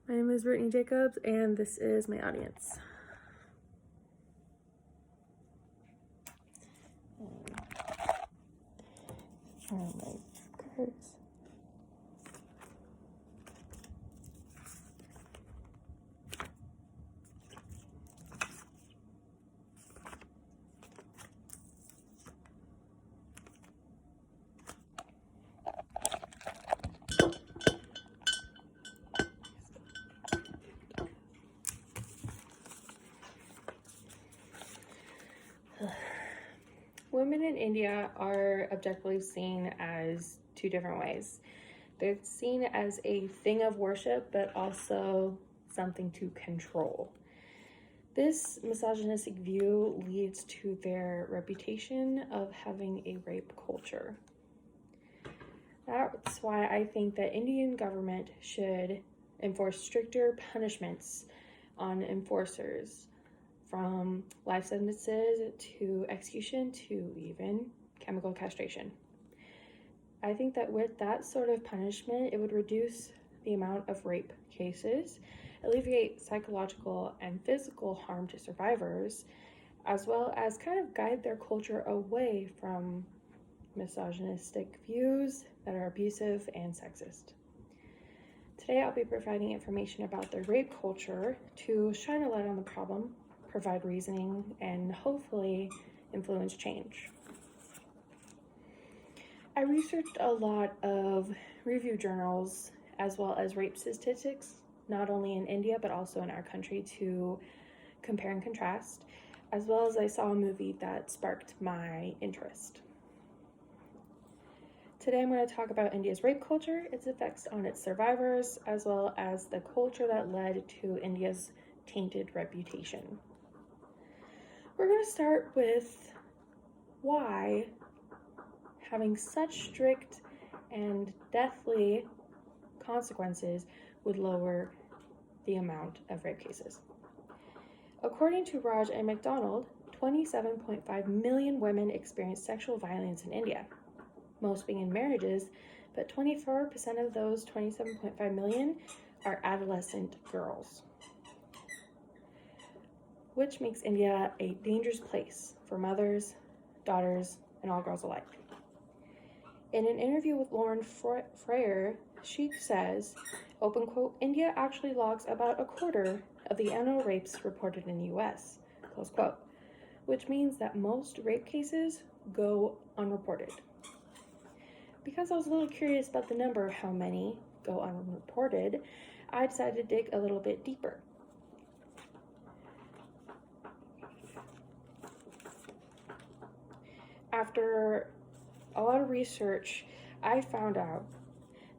My name is Brittany Jacobs, and this is my audience. Women in India are objectively seen as two different ways. They're seen as a thing of worship, but also something to control. This misogynistic view leads to their reputation of having a rape culture. That's why I think that Indian government should enforce stricter punishments on enforcers, from life sentences to execution to even chemical castration. I think that with that sort of punishment, it would reduce the amount of rape cases, alleviate psychological and physical harm to survivors, as well as kind of guide their culture away from misogynistic views that are abusive and sexist. Today, I'll be providing information about the rape culture to shine a light on the problem, provide reasoning, and hopefully influence change. I researched a lot of review journals as well as rape statistics, not only in India but also in our country, to compare and contrast, as well as I saw a movie that sparked my interest. Today I'm going to talk about India's rape culture, its effects on its survivors, as well as the culture that led to India's tainted reputation. We're going to start with why having such strict and deathly consequences would lower the amount of rape cases. According to Raj and McDonald, 27.5 million women experience sexual violence in India, most being in marriages, but 24% of those 27.5 million are adolescent girls, which makes India a dangerous place for mothers, daughters, and all girls alike. In an interview with Lauren Freyer, she says, open quote, India actually logs about a quarter of the annual rapes reported in the US, close quote, which means that most rape cases go unreported. Because I was a little curious about the number of how many go unreported, I decided to dig a little bit deeper. After a lot of research, I found out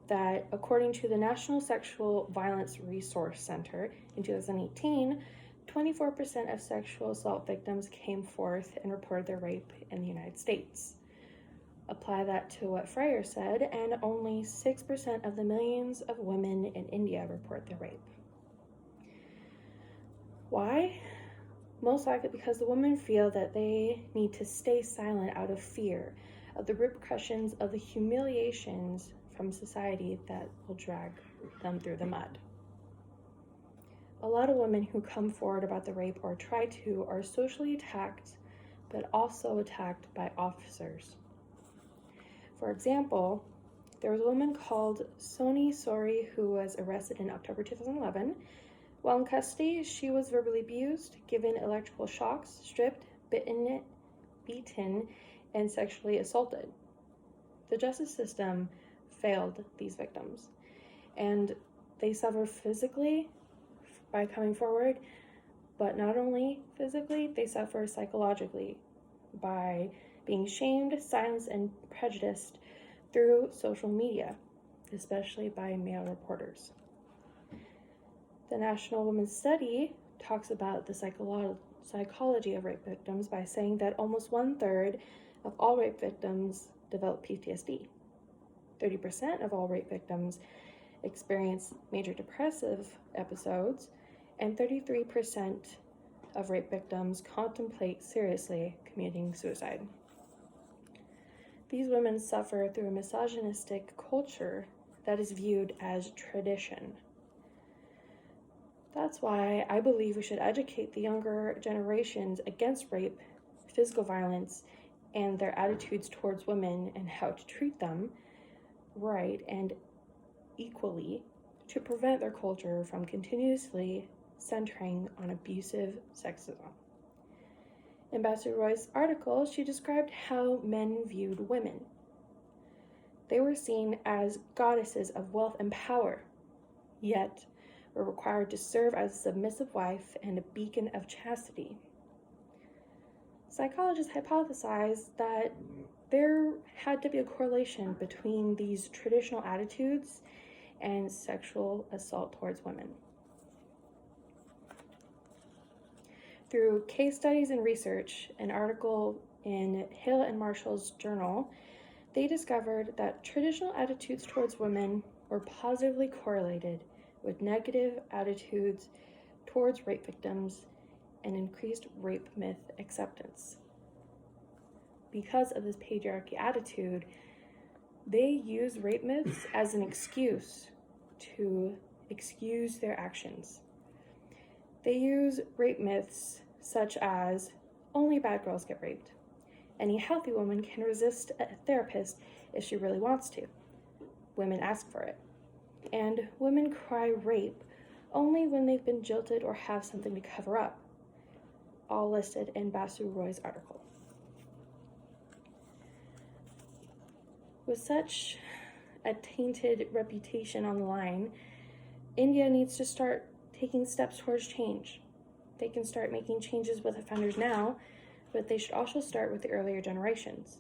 that according to the National Sexual Violence Resource Center in 2018, 24% of sexual assault victims came forth and reported their rape in the United States. Apply that to what Freyer said, and only 6% of the millions of women in India report their rape. Why? Most likely because the women feel that they need to stay silent out of fear of the repercussions of the humiliations from society that will drag them through the mud. A lot of women who come forward about the rape or try to are socially attacked, but also attacked by officers. For example, there was a woman called Soni Sori who was arrested in October 2011. While in custody, she was verbally abused, given electrical shocks, stripped, beaten, and sexually assaulted. The justice system failed these victims, and they suffer physically by coming forward, but not only physically, they suffer psychologically by being shamed, silenced, and prejudiced through social media, especially by male reporters. The National Women's Study talks about the psychology of rape victims by saying that almost 1/3 of all rape victims develop PTSD. 30% of all rape victims experience major depressive episodes, and 33% of rape victims contemplate seriously committing suicide. These women suffer through a misogynistic culture that is viewed as tradition. That's why I believe we should educate the younger generations against rape, physical violence, and their attitudes towards women and how to treat them right and equally to prevent their culture from continuously centering on abusive sexism. In Ambassador Roy's article, she described how men viewed women. They were seen as goddesses of wealth and power, yet were required to serve as a submissive wife and a beacon of chastity. Psychologists hypothesized that there had to be a correlation between these traditional attitudes and sexual assault towards women. Through case studies and research, an article in Hill and Marshall's journal, they discovered that traditional attitudes towards women were positively correlated with negative attitudes towards rape victims and increased rape myth acceptance. Because of this patriarchy attitude, they use rape myths as an excuse to excuse their actions. They use rape myths such as only bad girls get raped. Any healthy woman can resist a therapist if she really wants to. Women ask for it. And women cry rape only when they've been jilted or have something to cover up. All listed in Basu Roy's article. With such a tainted reputation on the line, India needs to start taking steps towards change. They can start making changes with offenders now, but they should also start with the earlier generations.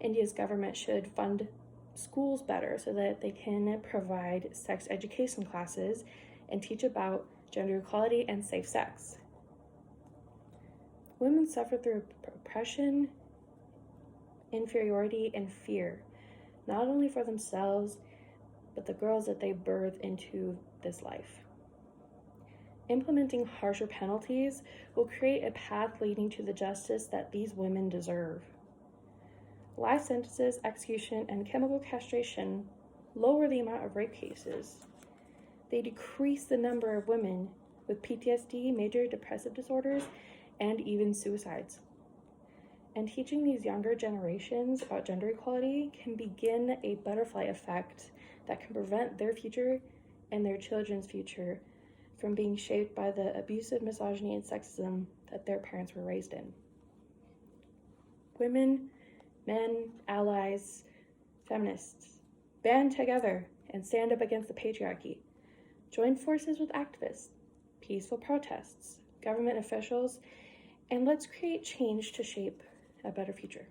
India's government should fund schools better so that they can provide sex education classes and teach about gender equality and safe sex. Women suffer through oppression, inferiority, and fear, not only for themselves, but the girls that they birth into this life. Implementing harsher penalties will create a path leading to the justice that these women deserve. Life sentences, execution, and chemical castration lower the amount of rape cases. They decrease the number of women with PTSD, major depressive disorders, and even suicides. And teaching these younger generations about gender equality can begin a butterfly effect that can prevent their future and their children's future from being shaped by the abusive misogyny and sexism that their parents were raised in. Women, men, allies, feminists, band together and stand up against the patriarchy. Join forces with activists, peaceful protests, government officials, and let's create change to shape a better future.